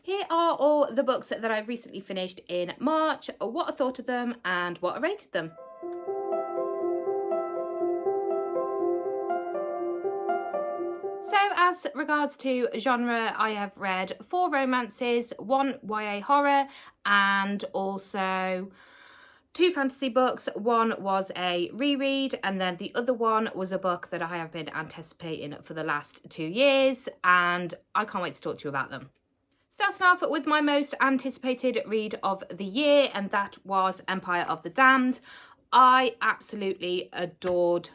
Here are all the books that I've recently finished in March, what I thought of them and what I rated them. So as regards to genre, I have read 4 romances, 1 YA horror, and also 2 fantasy books. One was a reread, and then the other one was a book that I have been anticipating for the last 2 years, and I can't wait to talk to you about them. Starting off with my most anticipated read of the year, and that was Empire of the Damned. I absolutely adored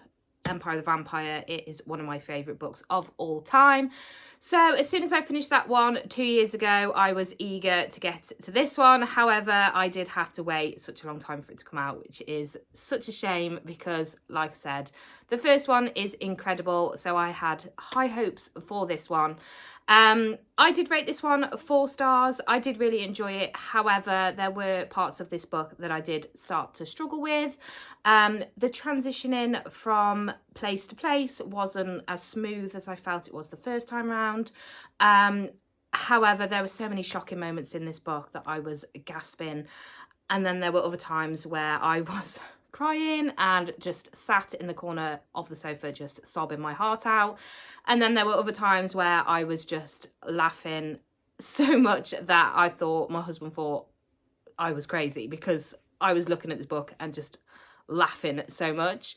Empire of the Vampire. It is one of my favourite books of all time. So as soon as I finished that one 2 years ago, I was eager to get to this one. However, I did have to wait such a long time for it to come out, which is such a shame because, like I said, the first one is incredible. So I had high hopes for this one. I did rate this one 4 stars. I did really enjoy it. However, there were parts of this book that I did start to struggle with. The transitioning from place to place wasn't as smooth as I felt it was the first time round. However, there were so many shocking moments in this book that I was gasping. And then there were other times where I was crying and just sat in the corner of the sofa just sobbing my heart out. And then there were other times where I was just laughing so much that I thought my husband thought I was crazy because I was looking at this book and just laughing so much.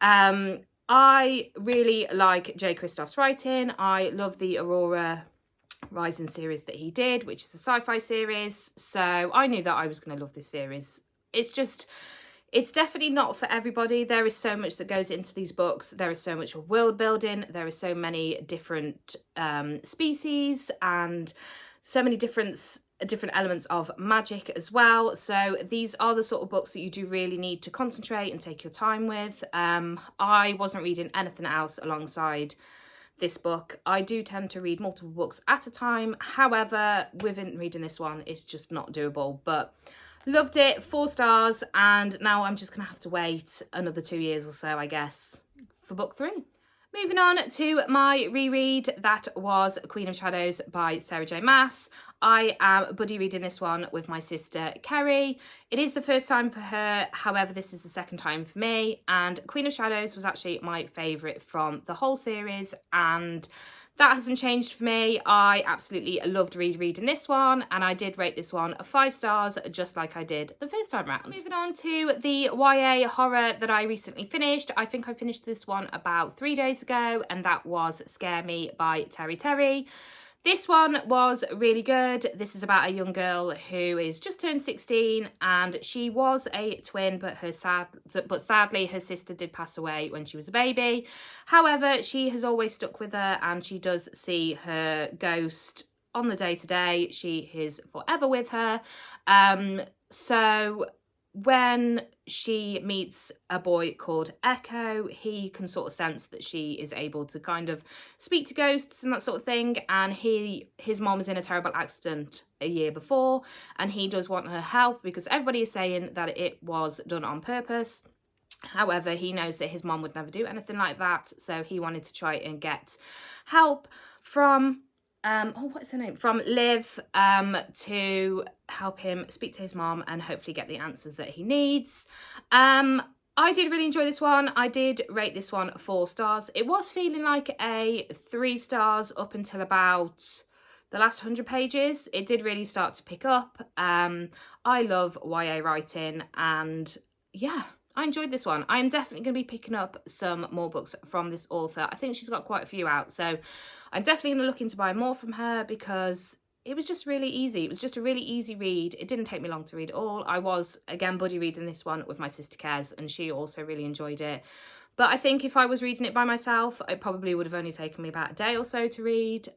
I really like Jay Kristoff's writing. I love the Aurora Rising series that he did, which is a sci-fi series. So I knew that I was going to love this series. It's definitely not for everybody. There is so much that goes into these books. There is so much world building. There are so many different species and so many different elements of magic as well. So these are the sort of books that you do really need to concentrate and take your time with. I wasn't reading anything else alongside this book. I do tend to read multiple books at a time. However, within reading this one, it's just not doable. But loved it, 4 stars, and now I'm just going to have to wait another 2 years or so, I guess, for book 3. Moving on to my reread, that was Queen of Shadows by Sarah J Maas. I am buddy reading this one with my sister Kerry. It is the first time for her, however this is the second time for me, and Queen of Shadows was actually my favourite from the whole series, and that hasn't changed for me. I absolutely loved reading this one, and I did rate this one 5 stars, just like I did the first time round. Moving on to the YA horror that I recently finished. I think I finished this one about 3 days ago, and that was Scare Me by Terry Terry. This one was really good. This is about a young girl who is just turned 16, and she was a twin, but sadly her sister did pass away when she was a baby. However, she has always stuck with her, and she does see her ghost on the day-to-day. She is forever with her. So when she meets a boy called Echo, he can sort of sense that she is able to kind of speak to ghosts and that sort of thing, and his mom is in a terrible accident a year before, and he does want her help because everybody is saying that it was done on purpose. However, he knows that his mom would never do anything like that, so he wanted to try and get help from what's her name? From Liv, to help him speak to his mom and hopefully get the answers that he needs. I did really enjoy this one. I did rate this one 4 stars. It was feeling like a 3 stars up until about the last 100 pages. It did really start to pick up. I love YA writing, and yeah, I enjoyed this one. I am definitely going to be picking up some more books from this author. I think she's got quite a few out, so I'm definitely going to look into buying more from her because it was just really easy. It was just a really easy read. It didn't take me long to read it all. I was, again, buddy reading this one with my sister Kez, and she also really enjoyed it. But I think if I was reading it by myself, it probably would have only taken me about a day or so to read.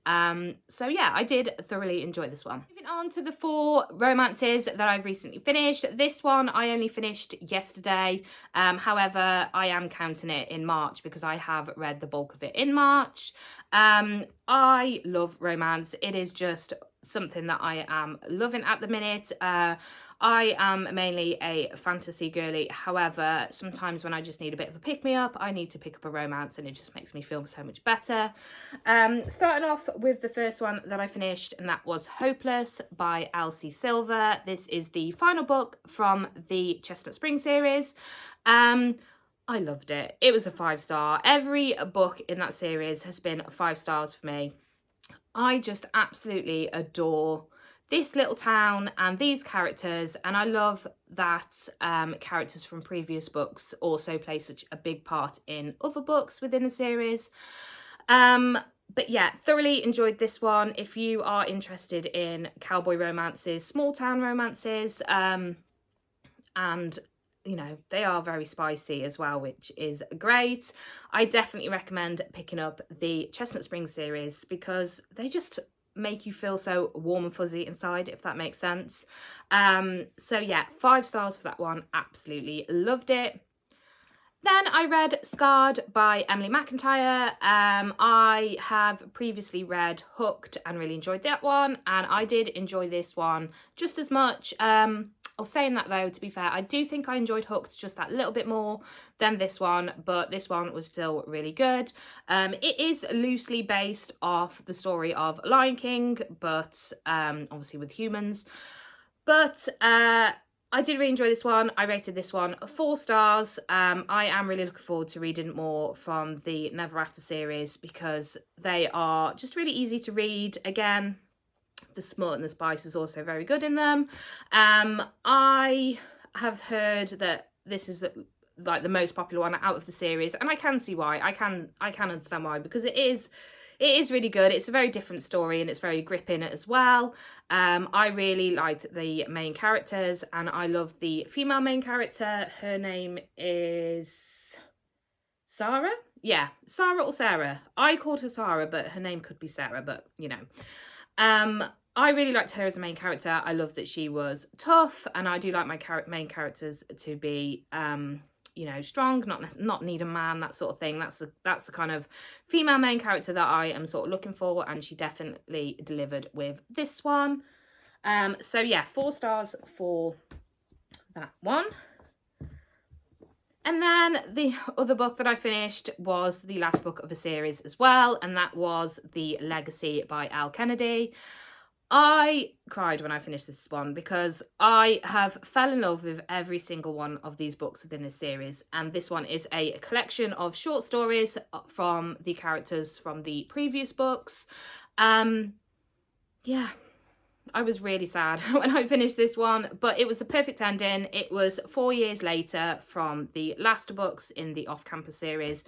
So yeah, I did thoroughly enjoy this one. Moving on to the 4 romances that I've recently finished. This one I only finished yesterday. However, I am counting it in March because I have read the bulk of it in March. I love romance. It is just something that I am loving at the minute. I am mainly a fantasy girly. However, sometimes when I just need a bit of a pick-me-up, I need to pick up a romance, and it just makes me feel so much better. Starting off with the first one that I finished, and that was Hopeless by Elsie Silver. This is the final book from the Chestnut Spring series. I loved it. It was a 5-star. Every book in that series has been 5 stars for me. I just absolutely adore this little town and these characters, and I love that characters from previous books also play such a big part in other books within the series. But yeah, thoroughly enjoyed this one. If you are interested in cowboy romances, small town romances, and you know, they are very spicy as well, which is great. I definitely recommend picking up the Chestnut Springs series because they just make you feel so warm and fuzzy inside, if that makes sense. So yeah, 5 stars for that one. Absolutely loved it. Then I read Scarred by Emily McIntyre. I have previously read Hooked and really enjoyed that one, and I did enjoy this one just as much. Saying that though, to be fair, I do think I enjoyed Hooked just that little bit more than this one, but this one was still really good. It is loosely based off the story of Lion King, but obviously with humans. But I did really enjoy this one. I rated this one 4 stars. I am really looking forward to reading more from the Never After series because they are just really easy to read. Again, the smut and the spice is also very good in them. I have heard that this is like the most popular one out of the series, and I can see why. I can understand why, because it is really good. It's a very different story and it's very gripping as well. I really liked the main characters, and I love the female main character. Her name is Sarah? Yeah, Sarah or Sarah. I called her Sarah, but her name could be Sarah, but you know. I really liked her as a main character. I love that she was tough, and I do like my main characters to be, you know, strong, not need a man, that sort of thing. That's the kind of female main character that I am sort of looking for, and she definitely delivered with this one. So yeah, 4 stars for that one. And then the other book that I finished was the last book of a series as well, and that was The Legacy by Elle Kennedy. I cried when I finished this one because I have fell in love with every single one of these books within this series, and this one is a collection of short stories from the characters from the previous books. Yeah, I was really sad when I finished this one, but it was the perfect ending. It was 4 years later from the last books in the Off-Campus series,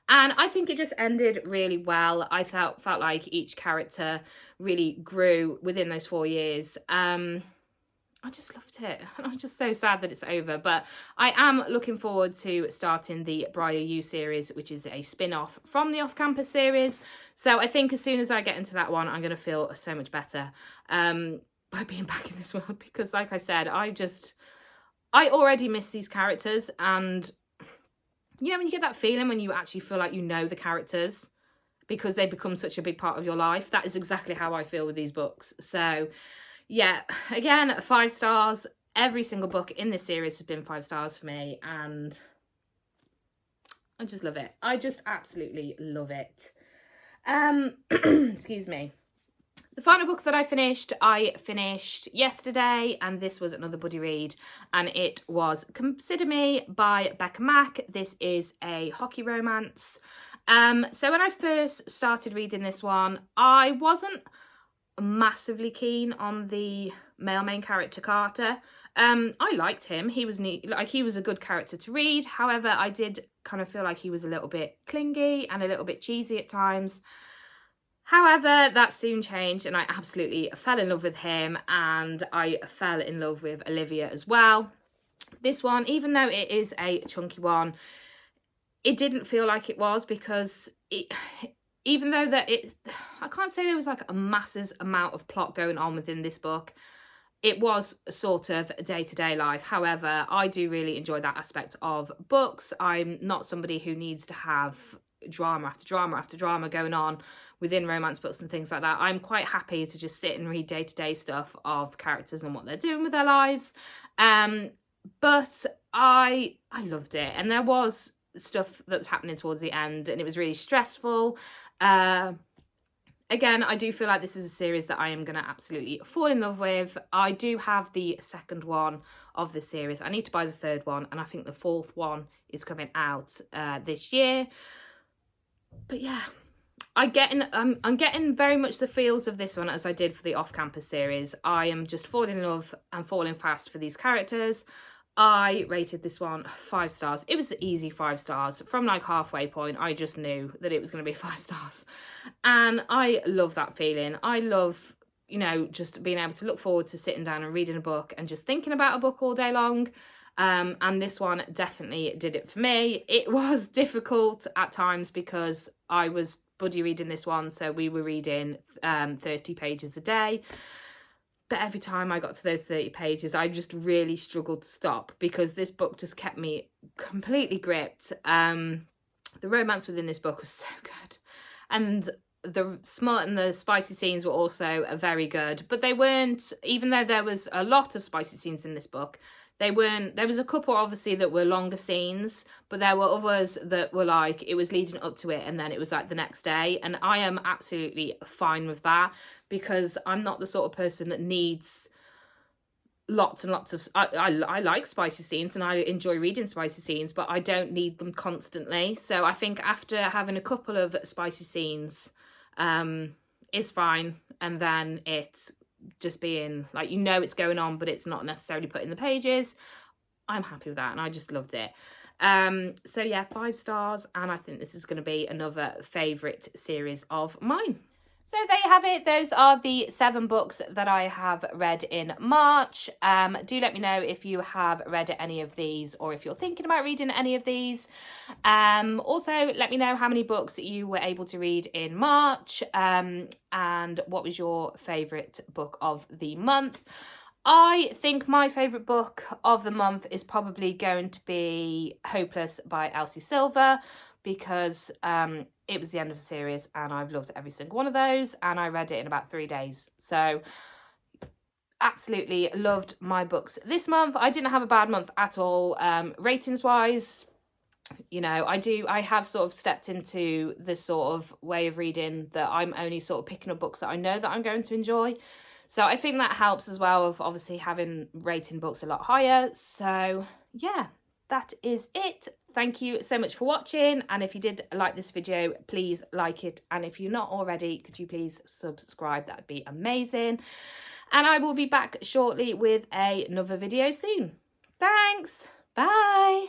and I think it just ended really well. I felt like each character really grew within those 4 years. I just loved it. I'm just so sad that it's over, but I am looking forward to starting the Briar U series, which is a spin-off from the Off-Campus series. So I think as soon as I get into that one, I'm going to feel so much better by being back in this world, because like I said, I already miss these characters, and you know when you get that feeling when you actually feel like you know the characters because they become such a big part of your life. That is exactly how I feel with these books. So yeah, again, 5 stars. Every single book in this series has been 5 stars for me, and I just love it. I just absolutely love it. Excuse me. The final book that I finished yesterday, and this was another buddy read, and it was Consider Me by Becca Mack. This is a hockey romance. So when I first started reading this one, I wasn't massively keen on the male main character Carter. I liked him. He was neat, like he was a good character to read. However, I did kind of feel like he was a little bit clingy and a little bit cheesy at times. However, that soon changed, and I absolutely fell in love with him, and I fell in love with Olivia as well. This one, even though it is a chunky one, it didn't feel like it was, because even though I can't say there was like a massive amount of plot going on within this book. It was sort of day-to-day life. However, I do really enjoy that aspect of books. I'm not somebody who needs to have drama after drama after drama going on within romance books and things like that. I'm quite happy to just sit and read day-to-day stuff of characters and what they're doing with their lives. But I loved it, and there was stuff that was happening towards the end, and it was really stressful. Again, I do feel like this is a series that I am going to absolutely fall in love with. I do have the second one of the series. I need to buy the third one, and I think the fourth one is coming out this year. But yeah, I'm getting very much the feels of this one as I did for the Off Campus series. I am just falling in love and falling fast for these characters. I rated this one 5 stars. It was an easy 5 stars. From like halfway point, I just knew that it was going to be 5 stars. And I love that feeling. I love, you know, just being able to look forward to sitting down and reading a book and just thinking about a book all day long. And this one definitely did it for me. It was difficult at times because I was buddy reading this one. So we were reading 30 pages a day. But every time I got to those 30 pages, I just really struggled to stop because this book just kept me completely gripped. The romance within this book was so good. And the smut and the spicy scenes were also very good. But they weren't, even though there was a lot of spicy scenes in this book, there was a couple obviously that were longer scenes, but there were others that were like, it was leading up to it and then it was like the next day. And I am absolutely fine with that because I'm not the sort of person that needs lots and lots of, I like spicy scenes and I enjoy reading spicy scenes, but I don't need them constantly. So I think after having a couple of spicy scenes is fine. And then it just being like, you know, it's going on, but it's not necessarily put in the pages. I'm happy with that and I just loved it. So yeah, 5 stars, and I think this is going to be another favourite series of mine. So there you have it. Those are the 7 books that I have read in March. Do let me know if you have read any of these or if you're thinking about reading any of these. Also, let me know how many books you were able to read in March and what was your favourite book of the month. I think my favourite book of the month is probably going to be Hopeless by Elsie Silver, because it was the end of a series and I've loved every single one of those, and I read it in about 3 days. So absolutely loved my books this month. I didn't have a bad month at all. Ratings wise, you know, I have sort of stepped into this sort of way of reading that I'm only sort of picking up books that I know that I'm going to enjoy. So I think that helps as well, of obviously having rating books a lot higher. So yeah, that is it. Thank you so much for watching, and if you did like this video, please like it, and if you're not already, could you please subscribe? That would be amazing, and I will be back shortly with another video soon. Thanks, bye.